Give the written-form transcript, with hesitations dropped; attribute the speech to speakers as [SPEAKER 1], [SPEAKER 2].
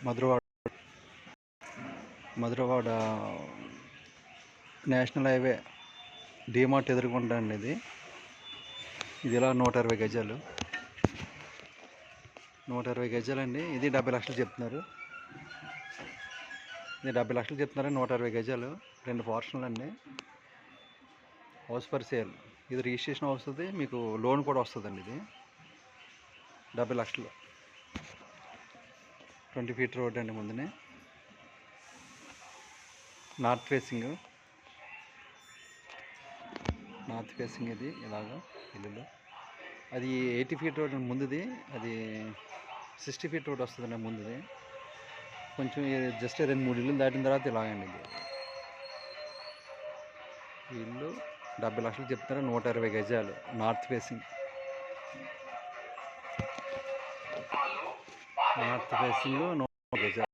[SPEAKER 1] Madhurawada Madhurawada national highway DMart ఎదుర్కొంటా అండి ఇది ఇలా 120 గజాలు 120 గజాలండి. ఇది 70 లక్షలు చెప్తున్నారు. ఇది 70 లక్షలు చెప్తున్నారు. 120 గజాలు 2 పోర్షన్లు అండి. House for sale. ఇది రిజిస్ట్రేషన్ వస్తుంది, మీకు లోన్ కూడా వస్తుందండి. ఇది 70 లక్షలు. 20 ఫీట్ రోడ్ అండి. ముందునే నార్త్ ఫేసింగ్ ఇది ఇలాగా ఇల్లు. అది 80 ఫీట్ రోడ్ ముందుది, అది 60 ఫీట్ రోడ్ వస్తుందండి ముందుది. కొంచెం జస్ట్ 2-3 ఇల్లు దాటిన తర్వాత ఇలాగండి. ఇది ఇల్లు 70 లక్షలు చెప్తారు. 120 గజాలు నార్త్ ఫేసింగ్ గజాలు.